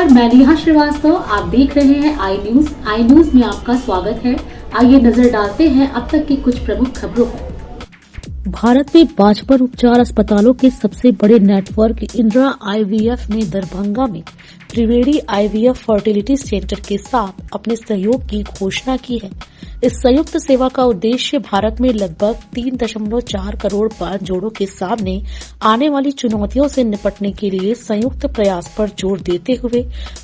नमस्कार, मैं नेहा श्रीवास्तव। आप देख रहे हैं आई न्यूज में आपका स्वागत है। आइए नजर डालते हैं अब तक की कुछ प्रमुख खबरों पर। भारत में बांझपन उपचार अस्पतालों के सबसे बड़े नेटवर्क इंदिरा आईवीएफ ने दरभंगा में त्रिवेणी आईवीएफ फर्टिलिटी सेंटर के साथ अपने सहयोग की घोषणा की है। इस संयुक्त सेवा का उद्देश्य भारत में लगभग 3.4 करोड़ जोड़ों के सामने आने वाली चुनौतियों से निपटने के लिए संयुक्त प्रयास पर जोर देते हुए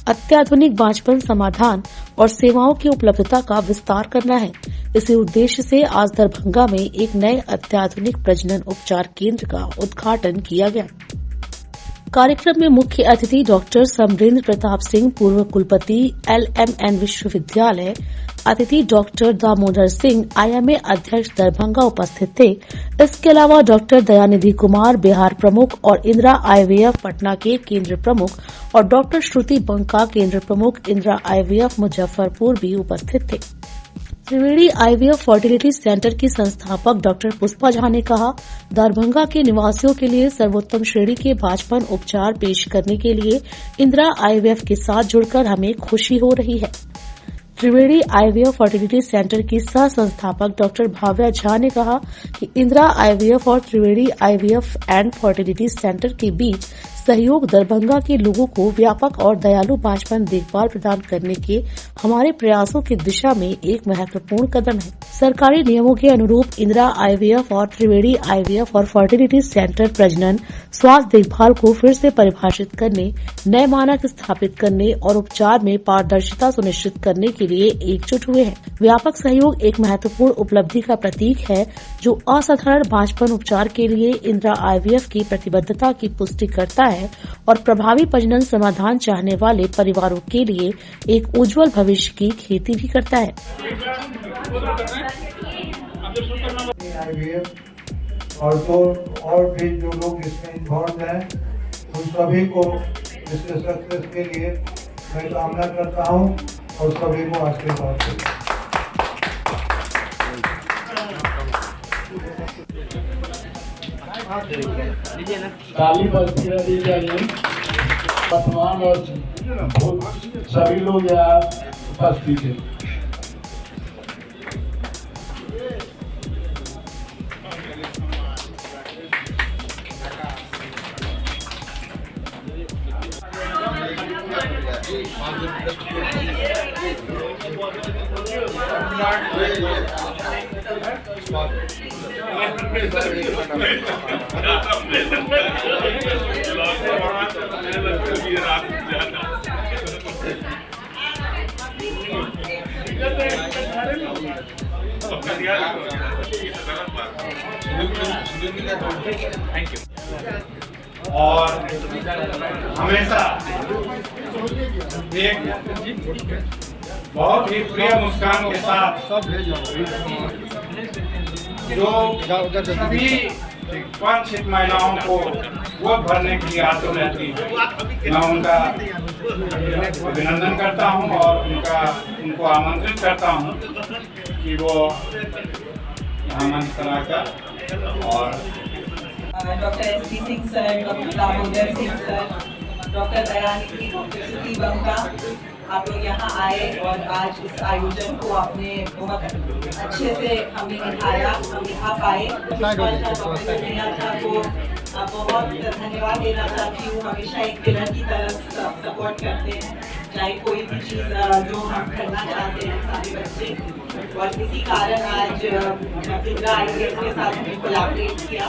अत्याधुनिक बांझपन समाधान और सेवाओं की उपलब्धता का विस्तार करना है। इसी उद्देश्य से आज दरभंगा में एक नए अत्याधुनिक प्रजनन उपचार केंद्र का उद्घाटन किया गया। कार्यक्रम में मुख्य अतिथि डॉक्टर समरेंद्र प्रताप सिंह, पूर्व कुलपति LMN विश्वविद्यालय, अतिथि डॉक्टर दामोदर सिंह, IMA अध्यक्ष दरभंगा उपस्थित थे। इसके अलावा डॉक्टर दयानिधि कुमार, बिहार प्रमुख और इंदिरा IVF पटना के केंद्र प्रमुख और डॉक्टर श्रुति बंका, केंद्र प्रमुख इंदिरा IVF मुजफ्फरपुर भी उपस्थित थे। त्रिवेणी आईवीएफ फर्टिलिटी सेंटर की संस्थापक डॉक्टर पुष्पा झा ने कहा, दरभंगा के निवासियों के लिए सर्वोत्तम श्रेणी के बांझपन उपचार पेश करने के लिए इंदिरा आईवीएफ के साथ जुड़कर हमें खुशी हो रही है। त्रिवेणी आईवीएफ फर्टिलिटी सेंटर की सह संस्थापक डॉक्टर भाव्या झा ने कहा कि इंदिरा आईवीएफ और त्रिवेणी आईवीएफ एंड फर्टिलिटी सेंटर के बीच सहयोग दरभंगा के लोगों को व्यापक और दयालु बांझपन देखभाल प्रदान करने के हमारे प्रयासों की दिशा में एक महत्वपूर्ण कदम है। सरकारी नियमों के अनुरूप इंदिरा आईवीएफ और त्रिवेणी आईवीएफ और फर्टिलिटी सेंटर प्रजनन स्वास्थ्य देखभाल को फिर से परिभाषित करने, नए मानक स्थापित करने और उपचार में पारदर्शिता सुनिश्चित करने के लिए एकजुट हुए हैं। व्यापक सहयोग एक महत्वपूर्ण उपलब्धि का प्रतीक है जो असाधारण बांझपन उपचार के लिए इंदिरा आईवीएफ की प्रतिबद्धता की पुष्टि करता है और प्रभावी प्रजनन समाधान चाहने वाले परिवारों के लिए एक उज्जवल भविष्य की खेती भी करता है। और भी जो लोग इसमें इन्वॉल्व हैं, उन सभी को इसके सक्सेस के लिए मैं कामना करता हूं और सभी को आशीर्वाद देता हूं। ताली बजती रही जाइए। वर्तमान और सभी लोग यहाँ उपस्थित हैं। और हमेशा एक बहुत ही प्रिय मुस्कान के साथ जो सभी वंचित महिलाओं को वोट भरने की आदत रहती है, मैं उनका अभिनंदन करता हूं और उनको आमंत्रित करता हूं कि वो यहाँ मंच पर आकर और doctor SP Singh sir, doctor Damodar Singh sir, doctor Dayanidhi, doctor Shruti Banka, आप लोग यहाँ आए और आज इस आयोजन को आपने बहुत अच्छे से हमें निभा पाए। डॉक्टर नेहा को बहुत धन्यवाद देना चाहती हूँ। हमेशा एक पिलर की तरह सपोर्ट करते हैं, चाहे कोई भी चीज़ जो हम करना चाहते हैं सारे बच्चे, और इसी कारण आज इंदिरा आईवीएफ के साथ हमने कोलैबोरेट किया।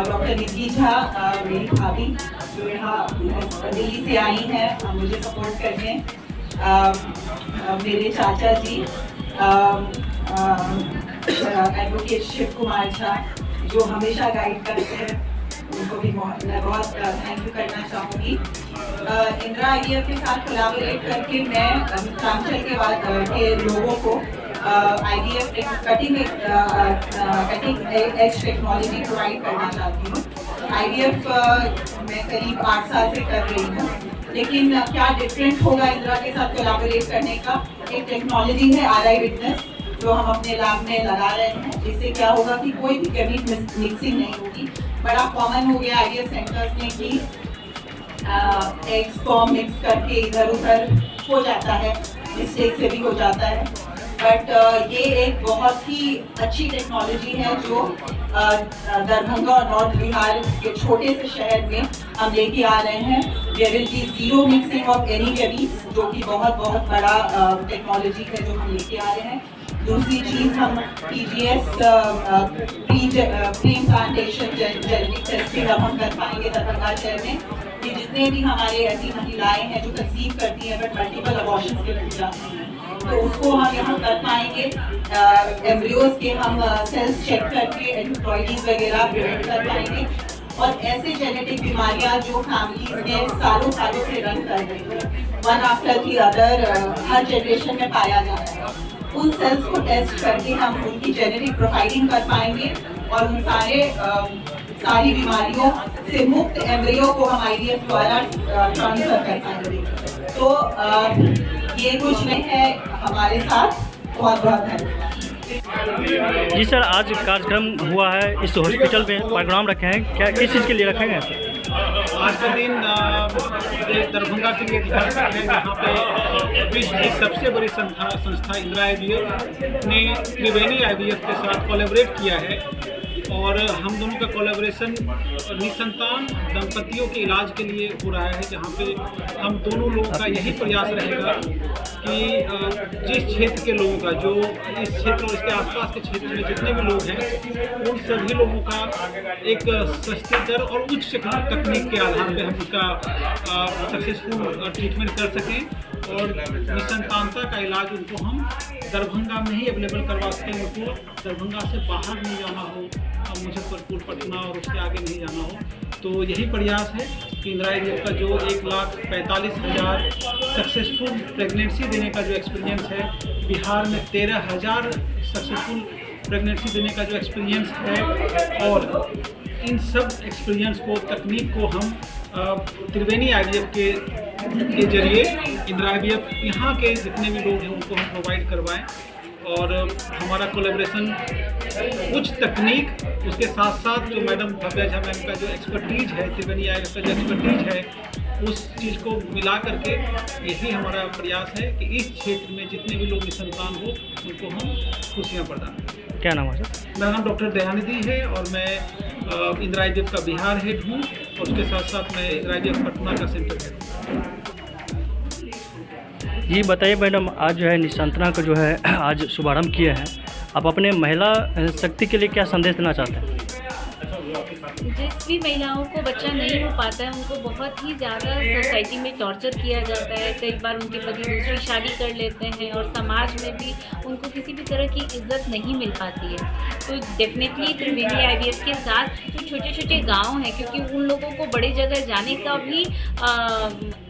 डॉक्टर निधि झा, मेरी भाभी जो यहाँ दिल्ली से आई हैं मुझे सपोर्ट करने, मेरे चाचा जी एडवोकेट शिव कुमार झा जो हमेशा गाइड करते हैं, उनको भी मैं बहुत थैंक यू करना चाहूँगी। इंदिरा आईवीएफ के साथ कोलैबोरेट करके मैं मिथिलांचल के लोगों को IVF cutting edge technology provide करना चाहती हूँ। IVF मैं करीब 8 साल से कर रही हूँ, लेकिन क्या डिफरेंट होगा इंदिरा के साथ कोलैबोरेट करने का, एक टेक्नोलॉजी है RI विटनेस जो हम अपने लैब में लगा रहे हैं। इससे क्या होगा कि कोई भी केमिकल मिक्सिंग नहीं होगी। बड़ा कॉमन हो गया IVF सेंटर्स में कि एग्स फॉर्म मिक्स करके इधर उधर हो जाता है, मिस्टेक से भी हो जाता है। बट ये एक बहुत ही अच्छी टेक्नोलॉजी है जो दरभंगा और नॉर्थ बिहार के छोटे से शहर में हम लेके आ रहे हैं। There will be zero mixing of any chemicals, जो कि बहुत बड़ा टेक्नोलॉजी है जो हम लेके आ रहे हैं। दूसरी चीज़, हम PGS pre implantation genetic testing अब हम कर पाएंगे दरभंगा शहर में कि जितने भी हमारे ऐसी महिलाएं हैं जो कंसीव करती हैं बट मल्टीपल अबॉर्शन के लिए जाती हैं, तो उसको हम यहाँ कर पाएंगे। एम्ब्रियोज के हम सेल्स चेक करके एंटीबॉडीज वगैरह प्रिवेंट कर पाएंगे। और ऐसे जेनेटिक बीमारियां जो फैमिलीज में सालों से रन कर रही है, one after the other her generation में पाया जा रहा है, उन सेल्स को टेस्ट करके हम उनकी जेनेटिक प्रोफाइलिंग कर पाएंगे और उन सारी बीमारियों से मुक्त एम्ब्रियो को हम IVF द्वारा ट्रांसफर कर पाएंगे। तो ये कुछ नहीं है हमारे साथ। बहुत धन्यवाद। जी सर, आज कार्यक्रम हुआ है इस हॉस्पिटल में, प्रोग्राम रखे हैं, क्या किस चीज़ के लिए रखे हैं? आज का दिन दरभंगा के लिए दिखा सकते हैं। यहाँ पे विश्व की सबसे बड़ी संस्था इंदिरा IVF ने त्रिवेणी IVF के साथ कोलैबोरेट किया है और हम दोनों का कोलैबोरेशन निसंतान दंपतियों के इलाज के लिए हो रहा है, जहाँ पे हम दोनों लोगों का यही प्रयास रहेगा कि जिस क्षेत्र के लोगों का, जो इस क्षेत्र और इसके आसपास के क्षेत्र में जितने भी लोग हैं, उन सभी लोगों का एक सस्ती दर और उच्च तकनीक के आधार पे हम उसका सक्सेसफुल ट्रीटमेंट कर सकें और निसंतानता का इलाज उनको हम दरभंगा में ही अवेलेबल करवा सकें। उनको दरभंगा से बाहर नहीं जाना हो, मुजफ्फरपुर, पटना और उसके आगे नहीं जाना हो। तो यही प्रयास है कि इंदिरा IVF का जो 1,45,000 सक्सेसफुल प्रेगनेंसी देने का जो एक्सपीरियंस है, बिहार में 13,000 सक्सेसफुल प्रेगनेंसी देने का जो एक्सपीरियंस है, और इन सब एक्सपीरियंस को, तकनीक को हम त्रिवेणी IVF के जरिए इंदिरा IVF यहाँ के जितने भी लोग हैं उनको हम प्रोवाइड करवाएं। और हमारा कोलैबोरेशन उच्च तकनीक, उसके साथ साथ जो मैडम भव्या झा मैम का जो एक्सपर्टीज है, त्रिवेणी IVF का जो एक्सपर्टीज है, उस चीज़ को मिला करके यही हमारा प्रयास है कि इस क्षेत्र में जितने भी लोग निसंतान हो उनको हम खुशियाँ प्रदान करें। क्या नाम है सर? मेरा नाम डॉक्टर दयानिधि है और मैं इंदिरा IVF का बिहार हेड हूँ और उसके साथ साथ मैं इंदिरा IVF पटना का सेंटर हेड हूँ। जी बताइए मैडम, आज जो है निसंतना का जो है आज शुभारंभ किए हैं, आप अपने महिला शक्ति के लिए क्या संदेश देना चाहते हैं? जिस भी महिलाओं को बच्चा नहीं हो पाता है, उनको बहुत ही ज़्यादा सोसाइटी में टॉर्चर किया जाता है। कई बार उनके पति दूसरी शादी कर लेते हैं और समाज में भी उनको किसी भी तरह की इज्जत नहीं मिल पाती है। तो डेफिनेटली त्रिवेणी IVF के साथ जो छोटे छोटे गांव हैं, क्योंकि उन लोगों को बड़ी जगह जाने का भी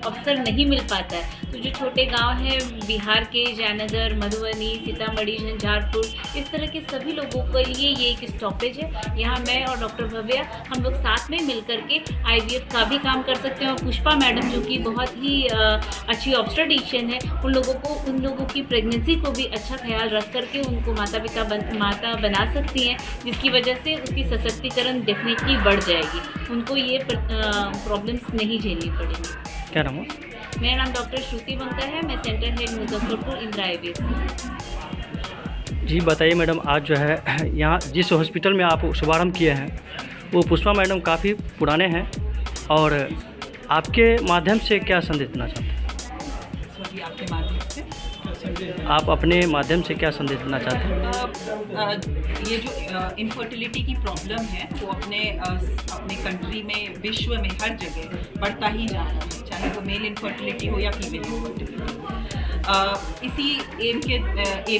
अवसर नहीं मिल पाता है, तो जो छोटे गांव हैं बिहार के, जयनगर, मधुबनी, सीतामढ़ी, झंझारपुर, इस तरह के सभी लोगों के लिए ये एक स्टॉपेज है। यहाँ मैं और डॉक्टर भव्या हम लोग साथ में मिल करके IVF का भी काम कर सकते हैं। और पुष्पा मैडम जो कि बहुत ही अच्छी ऑब्स्टेट्रिशियन है, उन लोगों की प्रेगनेंसी को भी अच्छा ख्याल रख करके उनको माता बना सकती हैं, जिसकी वजह से उसकी सशक्तिकरण डेफिनेटली बढ़ जाएगी, उनको ये प्रॉब्लम्स नहीं झेलनी पड़ेंगी। क्या नाम है? मेरा नाम डॉक्टर श्रुति बंका है, मैं centre head Muzaffarpur Indira IVF। जी बताइए मैडम, आज जो है यहाँ जिस हॉस्पिटल में आप शुभारंभ किए हैं, वो पुष्पा मैडम काफ़ी पुराने हैं और आपके माध्यम से क्या संदेश देना चाहते हैं? आपके माध्यम से आप अपने माध्यम से क्या संदेश देना चाहते हैं? ये जो इनफर्टिलिटी की प्रॉब्लम है वो अपने कंट्री में, विश्व में हर जगह बढ़ता ही जा रहा है, चाहे वो मेल इनफर्टिलिटी हो या फीमेल इनफर्टिलिटी। इसी एम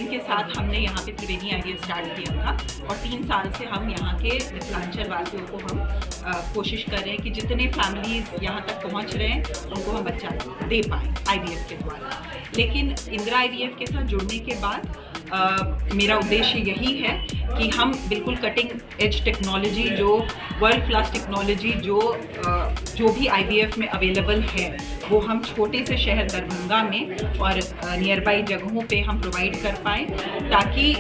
के साथ हमने यहाँ पे त्रिवेणी IVF स्टार्ट किया था और 3 साल से हम यहाँ के मिथिलांचल वासियों को हम कोशिश कर रहे हैं कि जितने फैमिलीज़ यहाँ तक पहुँच रहे हैं उनको हम बच्चा दे पाएँ IVF के द्वारा। लेकिन इंदिरा IVF के साथ जुड़ने के बाद मेरा उद्देश्य यही है कि हम बिल्कुल कटिंग एज टेक्नोलॉजी, जो वर्ल्ड क्लास टेक्नोलॉजी जो भी IVF में अवेलेबल है, वो हम छोटे से शहर दरभंगा में और नियर बाई जगहों पे हम प्रोवाइड कर पाएँ, ताकि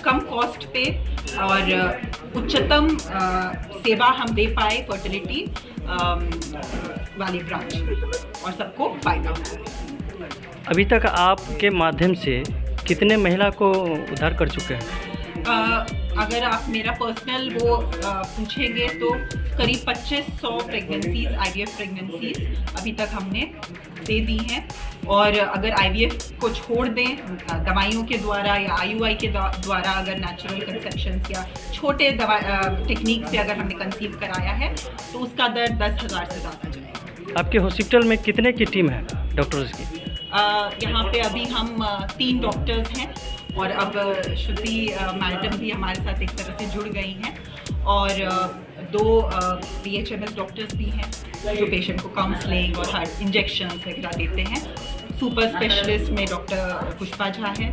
कम कॉस्ट पे और उच्चतम सेवा हम दे पाए फर्टिलिटी वाली ब्रांच में और सबको फायदा होगा। अभी तक आपके माध्यम से कितने महिला को उद्धार कर चुके हैं? अगर आप मेरा पर्सनल वो पूछेंगे तो करीब 2500 प्रेगनेंसीज, IVF प्रेगनेंसीज अभी तक हमने दे दी हैं। और अगर IVF को छोड़ दें दवाइयों के द्वारा या IUI के द्वारा, अगर नेचुरल कंसेप्शंस या छोटे टेक्निक से अगर हमने कंसीव कराया है तो उसका दर 10,000 से ज़्यादा जाएगा। आपके हॉस्पिटल में कितने की टीम है डॉक्टर्स की? यहाँ पे अभी हम 3 डॉक्टर्स हैं और अब श्रुति मैडम भी हमारे साथ एक तरह से जुड़ गई हैं और 2 BHMS डॉक्टर्स भी हैं जो पेशेंट को काउंसलिंग और हर इंजेक्शंस वगैरह देते हैं। सुपर स्पेशलिस्ट में डॉक्टर पुष्पा झा है,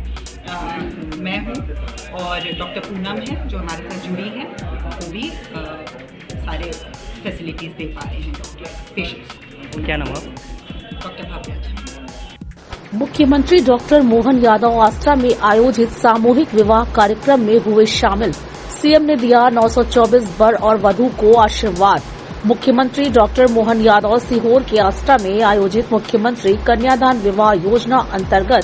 मैं हूँ और डॉक्टर पूनम है जो हमारे साथ जुड़ी हैं, वो भी सारे फैसिलिटीज़ दे पा रहे हैं डॉक्टर पेशेंट्स। क्या नाम है? डॉक्टर भव्या झा। मुख्यमंत्री डॉक्टर मोहन यादव आस्था में आयोजित सामूहिक विवाह कार्यक्रम में हुए शामिल। सीएम ने दिया 924 वर और वधू को आशीर्वाद। मुख्यमंत्री डॉक्टर मोहन यादव सीहोर के आस्था में आयोजित मुख्यमंत्री कन्यादान विवाह योजना अंतर्गत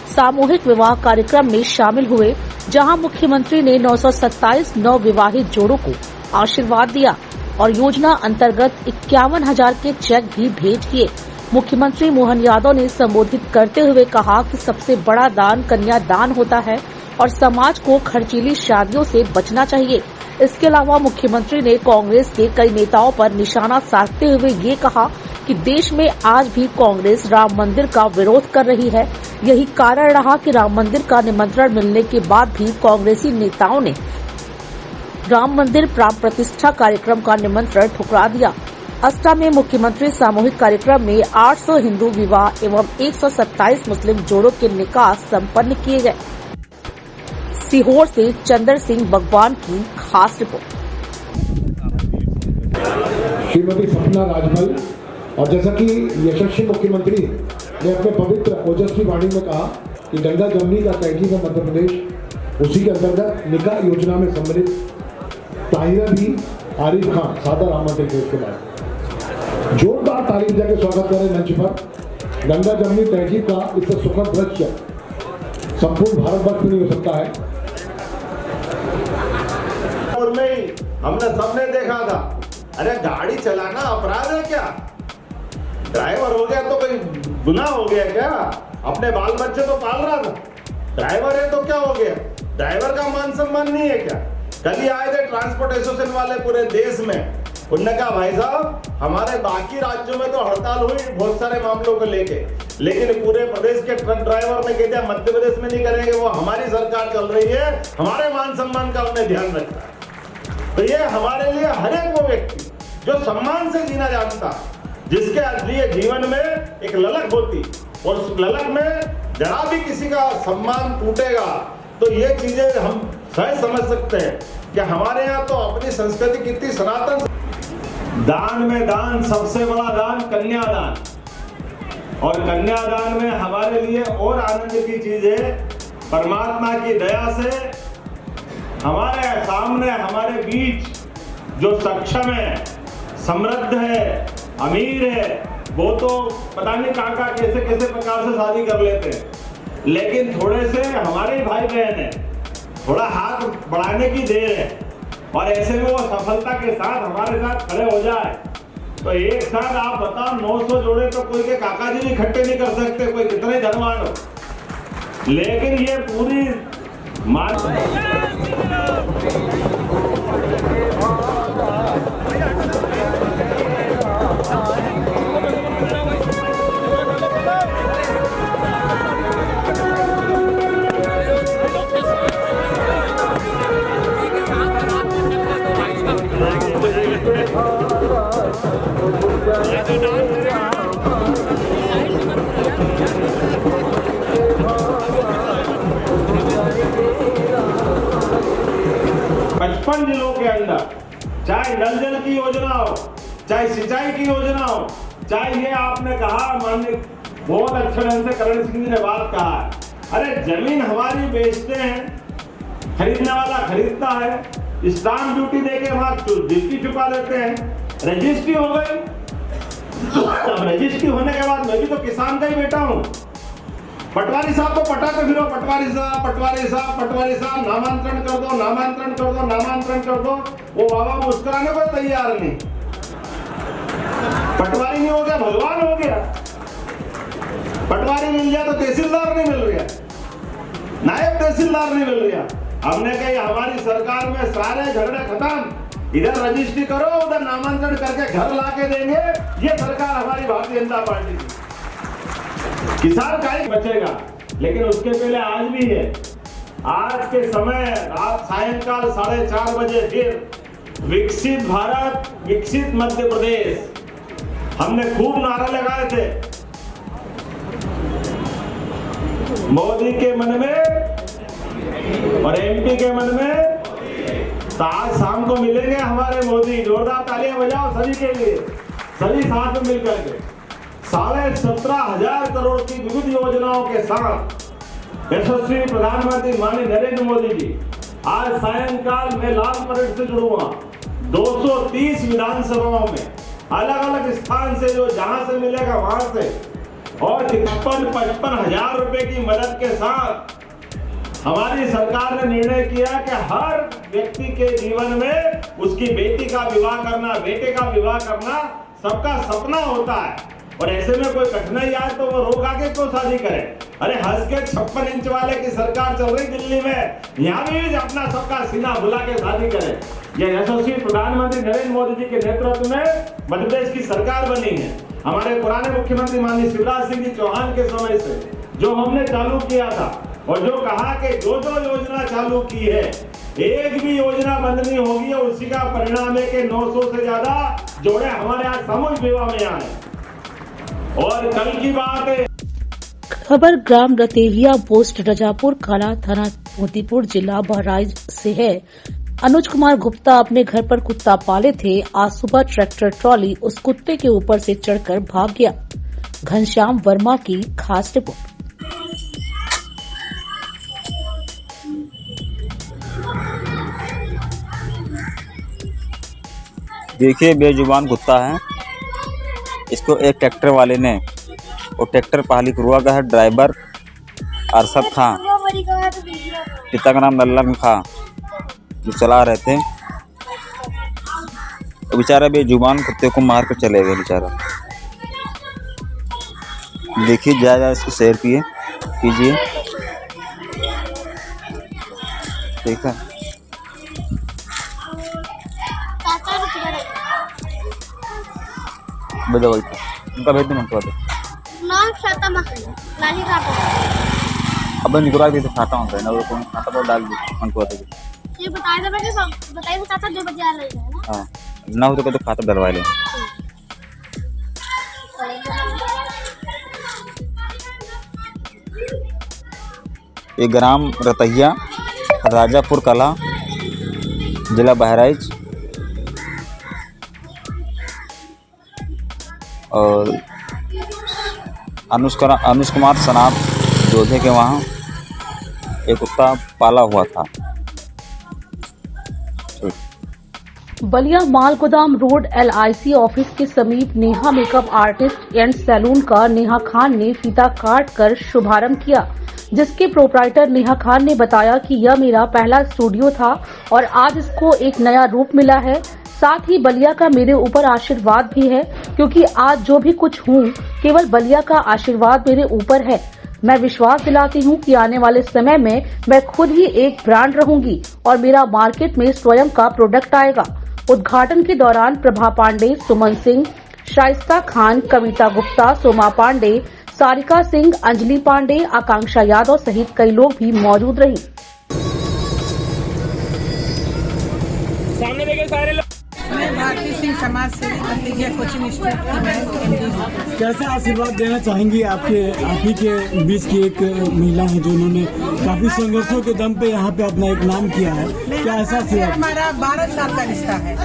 सामूहिक विवाह कार्यक्रम में शामिल हुए, जहां मुख्यमंत्री ने 927 नवविवाहित जोड़ों को आशीर्वाद दिया और योजना अंतर्गत 51,000 के चेक भी भेज किए। मुख्यमंत्री मोहन यादव ने संबोधित करते हुए कहा कि सबसे बड़ा दान कन्यादान होता है और समाज को खर्चीली शादियों से बचना चाहिए। इसके अलावा मुख्यमंत्री ने कांग्रेस के कई नेताओं पर निशाना साधते हुए ये कहा कि देश में आज भी कांग्रेस राम मंदिर का विरोध कर रही है। यही कारण रहा कि राम मंदिर का निमंत्रण मिलने के बाद भी कांग्रेसी नेताओं ने राम मंदिर प्राण प्रतिष्ठा कार्यक्रम का निमंत्रण ठुकरा दिया। आस्था में मुख्यमंत्री सामूहिक कार्यक्रम में 800 हिंदू विवाह एवं 127 मुस्लिम जोड़ों के निकाह संपन्न किए गए। सीहोर से चंद्र सिंह भगवान की खास रिपोर्ट। श्रीमती सपना राजमल, और जैसा कि यशस्वी मुख्यमंत्री ने अपने पवित्र ओजस्वी वाणी में कहा कि गंगा जमुनी का तहजीब है मध्य प्रदेश, उसी के अंतर्गत निकाह योजना में सम्मिलित ताहिरा भी आरिफ खान सादर आमंत्रित थे। उसके बाद जोरदार तालीम देकर स्वागत करें मंच पर। गंगा जमुनी तहजीब का इससे सुखद दृश्य संपूर्ण भारतवर्ष में नहीं हो सकता है। और में हमने सबने देखा था, अरे गाड़ी चलाना अपराध है क्या? ड्राइवर हो गया तो कोई गुनाह हो गया क्या? अपने बाल बच्चे तो पाल रहा था, ड्राइवर है तो क्या हो गया? ड्राइवर का मान सम्मान नहीं है क्या? कल ही आए थे ट्रांसपोर्ट एसोसिएशन वाले पूरे देश में, उन्होंने कहा भाई साहब हमारे बाकी राज्यों में तो हड़ताल हुई बहुत सारे मामलों को लेके, लेकिन पूरे प्रदेश के ट्रक ड्राइवर ने कहा मध्य प्रदेश में नहीं करेंगे, वो हमारी सरकार चल रही है, हमारे मान सम्मान का उन्हें ध्यान रखना है। तो ये हमारे लिए हर एक वो व्यक्ति जो सम्मान से जीना जानता, जिसके लिए जीवन में एक ललक होती और उस ललक में जरा भी किसी का सम्मान टूटेगा तो ये चीजें हम सहज समझ सकते हैं कि हमारे यहाँ तो अपनी संस्कृति कितनी सनातन। दान में दान, सबसे बड़ा दान कन्यादान, और कन्यादान में हमारे लिए और आनंद की चीज है, परमात्मा की दया से हमारे सामने हमारे बीच जो सक्षम है, समृद्ध है, अमीर है, वो तो पता नहीं काका कैसे कैसे प्रकार से शादी कर लेते हैं, लेकिन थोड़े से हमारे भाई बहन है, थोड़ा हाथ बढ़ाने की देर है और ऐसे में वो सफलता के साथ हमारे साथ खड़े हो जाए तो एक साथ आप बताओ 900 जोड़े तो कोई के काका जी भी इकट्ठे नहीं कर सकते, कोई कितने धनवान हो, लेकिन ये पूरी जिलों के अंदर, चाहे नल जल की योजना हो, चाहे सिंचाई की योजना हो, चाहे ये आपने कहा माननीय बहुत अच्छे ढंग से करण सिंह जी ने बात कहा है, अरे जमीन हमारी बेचते हैं, खरीदने वाला खरीदता है, स्टाम्प ड्यूटी देके वहां ड्यूटी चुका देते हैं, रजिस्ट्री हो गई, अब रजिस्ट्री होने के बाद मैं भी तो किसान का ही बेटा हूँ। पटवारी साहब को पटाते फिरो, पटवारी साहब, पटवारी साहब, पटवारी साहब, नामांतरण कर दो, नामांतरण कर दो, नामांतरण कर दो। वो बाबा मुस्कुराने को तैयार नहीं। पटवारी नहीं हो गया, भगवान हो गया। पटवारी मिल गया तो तहसीलदार नहीं मिल रहा, नायब तहसीलदार नहीं मिल रहा। हमने कहा हमारी सरकार में सारे झगड़े खत्म, इधर रजिस्ट्री करो, उधर नामांतरण करके घर लाके देंगे। ये सरकार हमारी भारतीय जनता पार्टी की। किसान का ही बचेगा, लेकिन उसके पहले आज भी है। आज के समय रात सायंकाल 4:30 बजे फिर विकसित भारत, विकसित मध्य प्रदेश हमने खूब नारा लगाए थे। मोदी के मन में और एमपी के मन में। तो आज शाम को मिलेंगे हमारे मोदी। जोरदार तालियां बजाओ सभी के लिए, सभी साथ में मिलकर के। 17,500 करोड़ की विविध योजनाओं के साथ यशस्वी प्रधानमंत्री माननीय नरेंद्र मोदी जी आज सायंकाल में लाल परेड से जुड़ूंगा। 230 विधानसभाओं में अलग अलग स्थान से, जो जहां से मिलेगा वहां से, और 55 हजार रुपए की मदद के साथ हमारी सरकार ने निर्णय किया कि हर व्यक्ति के जीवन में उसकी बेटी का विवाह करना, बेटे का विवाह करना सबका सपना होता है। और ऐसे में कोई कठिनाई आए तो वो रोक आके क्यों शादी करे। अरे हंस के 56 इंच वाले की सरकार चल रही दिल्ली में, यहाँ भी अपना सबका सीना भुला के शादी करे। यह यशस्वी प्रधानमंत्री नरेंद्र मोदी जी के नेतृत्व में मध्य प्रदेश की सरकार बनी है। हमारे पुराने मुख्यमंत्री माननीय शिवराज सिंह जी चौहान के समय से जो हमने चालू किया था, और जो कहा कि जो योजना चालू की है एक भी योजना बंद नहीं होगी, और उसी का परिणाम है कि 900 से ज्यादा जोड़े हमारे आज सामूहिक विवाह में आए। और कल की बात है, खबर ग्राम रतेहिया पोस्ट रजापुर काला थाना मोतीपुर जिला बहराइच से है। अनुज कुमार गुप्ता अपने घर पर कुत्ता पाले थे। आज सुबह ट्रैक्टर ट्रॉली उस कुत्ते के ऊपर से चढ़कर भाग गया। घनश्याम वर्मा की खास रिपोर्ट। देखिए, बेजुबान कुत्ता है। इसको एक ट्रैक्टर वाले ने, वो ट्रैक्टर पाली कुरुआ का है, ड्राइवर अरशद खां, पिता का नाम नल्लन खां, जो चला रहे थे। तो बेचारा बेजुबान कुत्ते को मार कर चले गए बेचारा। देखिए, जायजा इसको शेयर कीजिए। ठीक है, उनका भेज दो मंटवा दो। अब निकुरा भी तो खाता हूँ ना, वो कौन खाता तो डाल दो मंटवा दो। ये बताइए चाचा 2 बजे आ रही है ना। हाँ, ना हो तो कहते खाता डलवा ले। ये ग्राम रतहिया, राजापुर कला, जिला बहराइच। और अनुज कुमार सनाब जोधे के वहाँ एक कुत्ता पाला हुआ था। बलिया माल गोदाम रोड LIC ऑफिस के समीप Neha makeup artist and salon का नेहा खान ने फीता काट कर शुभारंभ किया, जिसके प्रोप्राइटर नेहा खान ने बताया कि यह मेरा पहला स्टूडियो था और आज इसको एक नया रूप मिला है। साथ ही बलिया का मेरे ऊपर आशीर्वाद भी है, क्योंकि आज जो भी कुछ हूँ केवल बलिया का आशीर्वाद मेरे ऊपर है। मैं विश्वास दिलाती हूँ कि आने वाले समय में मैं खुद ही एक ब्रांड रहूंगी और मेरा मार्केट में स्वयं का प्रोडक्ट आएगा। उद्घाटन के दौरान प्रभा पांडे, सुमन सिंह, शाइस्ता खान, कविता गुप्ता, सोमा पांडे, सारिका सिंह, अंजलि पांडे, आकांक्षा यादव सहित कई लोग भी मौजूद रही। सामने देखे सारे लोग। मैं भारती सिंह समाज सेवी भतीजा कोचिंग इंस्टीट्यूट की मैं कैसा आशीर्वाद देना चाहेंगी आप ही के बीच की एक महिला है जो उन्होंने काफी संघर्षों के दम पे यहाँ पे अपना एक नाम किया है, क्या ऐसा आशीर्वाद? हमारा 12 साल का रिश्ता है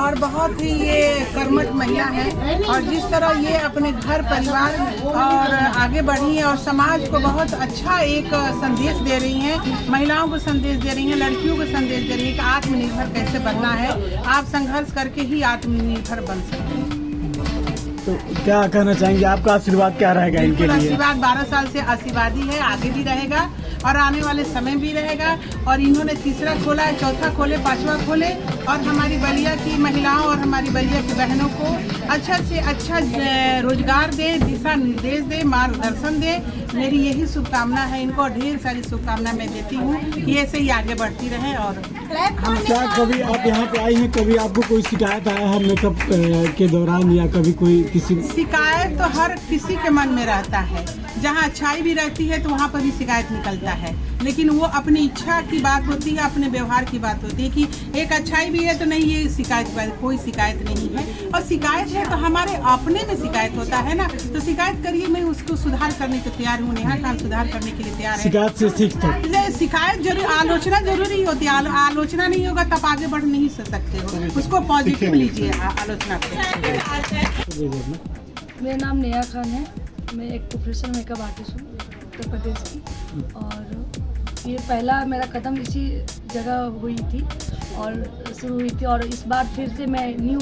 और बहुत ही ये कर्मठ महिला है और जिस तरह ये अपने घर परिवार और आगे बढ़ी है और समाज को बहुत अच्छा एक संदेश दे रही है, महिलाओं को संदेश दे रही है, लड़कियों को संदेश दे रही है कि आत्मनिर्भर कैसे बनना है, आप संघर्ष करके ही आत्मनिर्भर बन सकते हैं। तो क्या कहना चाहेंगे, आपका आशीर्वाद क्या रहेगा इनके लिए? आशीर्वाद 12 साल से आशीर्वाद ही है, आगे भी रहेगा और आने वाले समय भी रहेगा। और इन्होंने तीसरा खोला है, चौथा खोले, पांचवा खोले और हमारी बलिया की महिलाओं और हमारी बलिया की बहनों को अच्छा से अच्छा रोजगार दे, दिशा निर्देश दे, मार्गदर्शन दे। मेरी यही शुभकामना है इनको, ढेर सारी शुभकामना मैं देती हूँ कि ऐसे ही आगे बढ़ती रहे। और क्या कभी आप यहाँ पे आई हैं, कभी आपको कोई शिकायत आया है मेकअप के दौरान, या कभी कोई किसी? शिकायत तो हर किसी के मन में रहता है, जहाँ अच्छाई भी रहती है तो वहाँ पर भी शिकायत निकलता है, लेकिन वो अपनी इच्छा की बात होती है, अपने व्यवहार की बात होती है कि एक अच्छाई भी है तो नहीं, ये शिकायत, कोई शिकायत नहीं है। और शिकायत है तो हमारे अपने में शिकायत होता है ना, तो शिकायत करिए, मैं उसको सुधार करने को तैयार हूँ, नेहा का सुधार करने के लिए तैयार है। शिकायत से सीखते हैं। शिकायत जरूर, आलोचना जरूरी होती है, आलोचना नहीं होगा तब आगे बढ़ नहीं सकते हो, उसको पॉजिटिव लीजिए आलोचना को। मेरा नाम नेहा खान है, मैं एक प्रोफेशनल मेकअप आर्टिस्ट हूँ उत्तर प्रदेश की, और ये पहला मेरा कदम इसी जगह हुई थी और शुरू हुई थी, और इस बार फिर से मैं न्यू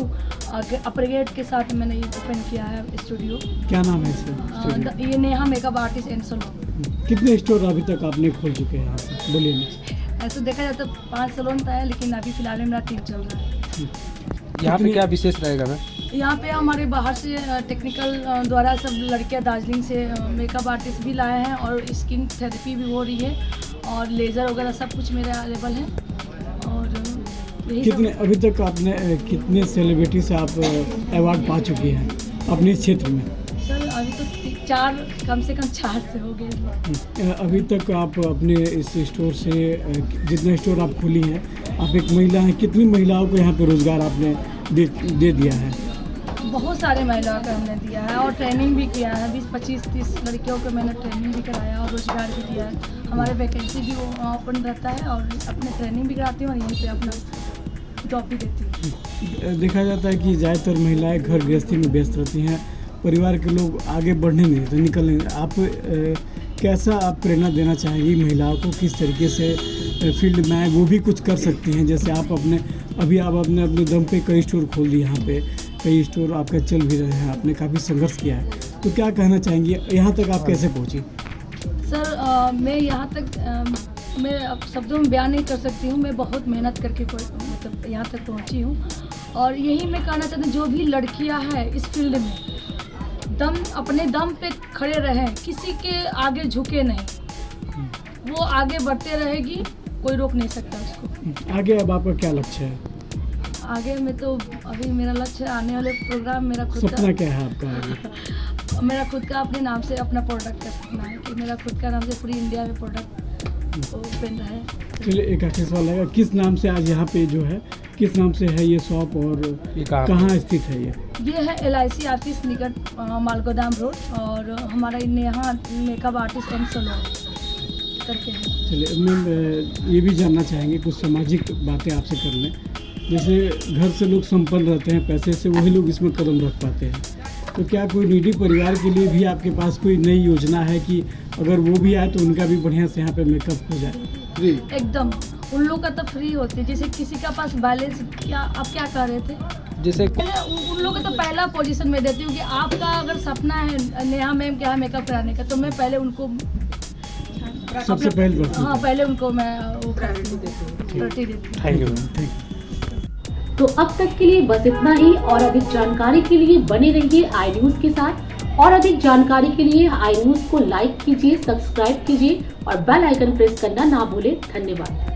अपग्रेड के साथ मैंने ये ओपन किया है स्टूडियो। क्या नाम है इसका? ये Neha makeup artist and salon. कितने स्टोर अभी तक आपने खोल चुके हैं यहाँ पे? बोलिए। ऐसे देखा जाए तो 5 सैलून था, लेकिन अभी फिलहाल में मेरा 3 चल रहा है। यहाँ पे क्या विशेष रहेगा मैम? यहाँ पे हमारे बाहर से टेक्निकल द्वारा सब लड़कियाँ दार्जिलिंग से मेकअप आर्टिस्ट भी लाए हैं, और स्किन थेरेपी भी हो रही है, और लेज़र वगैरह सब कुछ मेरे अवेलेबल है। और कितने अभी तक आपने कितने सेलिब्रिटी से आप अवार्ड पा चुकी हैं अपने क्षेत्र में? सर अभी तो 4, कम से कम 4 से हो गए। अभी तक आप अपने इस स्टोर से, जितने स्टोर आप खोली हैं, आप एक महिला हैं, कितनी महिलाओं को यहाँ पे रोजगार आपने दे दिया है? बहुत सारे महिलाओं को हमने दिया है और ट्रेनिंग भी किया है। 20, 25, 30 लड़कियों को मैंने ट्रेनिंग भी कराया और रोजगार भी दिया है। हमारे वैकेंसी भी ओपन रहता है और अपने ट्रेनिंग भी कराती हूँ और यहीं पे अपना जॉब भी देती हूँ। देखा जाता है कि ज़्यादातर महिलाएं घर गृहस्थी में व्यस्त रहती हैं, परिवार के लोग आगे बढ़ने नहीं देते, निकलने नहीं देते। आप कैसा आप प्रेरणा देना चाहेंगी महिलाओं को, किस तरीके से फील्ड में आए, वो भी कुछ कर सकती हैं? जैसे आप अपने दम पे कई स्टोर खोल दिए, यहाँ पे कई स्टोर आपका चल भी रहे हैं, आपने काफ़ी संघर्ष किया है, तो क्या कहना चाहेंगी, यहाँ तक आप कैसे पहुँची? सर मैं यहाँ तक मैं अब शब्दों में बयान नहीं कर सकती हूँ। मैं बहुत मेहनत करके मतलब यहाँ तक पहुँची हूँ, और यही मैं कहना चाहती हूँ, जो भी लड़कियाँ हैं इस फील्ड में अपने दम पे खड़े रहें, किसी के आगे झुके नहीं, वो आगे बढ़ते रहेगी, कोई रोक नहीं सकता उसको। आगे अब आपका क्या लक्ष्य है? आगे में तो अभी मेरा लक्ष्य है आने वाले प्रोग्राम, मेरा खुद का सपना क्या है आपका आगे? मेरा खुद का अपने नाम से अपना प्रोडक्ट का सपना है कि मेरा खुद का नाम से पूरी इंडिया में प्रोडक्ट ओपन रहे। चलिए एक आखिरी सवाल है, किस नाम से आज यहाँ पे जो है, किस नाम से है ये शॉप और कहाँ स्थित है ये है LIC ऑफिस निकट मालगोदाम रोड, और हमारा Neha makeup artist and salon करके है। चलिए मैम ये भी जानना चाहेंगे, कुछ सामाजिक बातें आपसे कर लें। जैसे घर से लोग संपन्न रहते हैं, पैसे से वही लोग इसमें कदम रख पाते हैं, तो क्या कोई निडी परिवार के लिए भी आपके पास कोई नई योजना है कि अगर वो भी आए तो उनका भी बढ़िया से यहाँ पे मेकअप हो जाए? फ्री एकदम, उन लोग का तो फ्री होती है। जैसे किसी का पास बैलेंस, क्या आप क्या कह रहे थे? जैसे उन लोग को तो पहला पोजीशन में देती हूँ कि आपका अगर सपना है नेहा मैम क्या है मेकअप कराने का, तो मैं पहले उनको सबसे पहले पहले उनको मैं वो प्रायोरिटी देती हूँ। Thank you. तो अब तक के लिए बस इतना ही, और अधिक जानकारी के लिए बने रहिए आई न्यूज के साथ, और अधिक जानकारी के लिए आई न्यूज को लाइक कीजिए, सब्सक्राइब कीजिए और बेल आइकन प्रेस करना ना भूलें। धन्यवाद।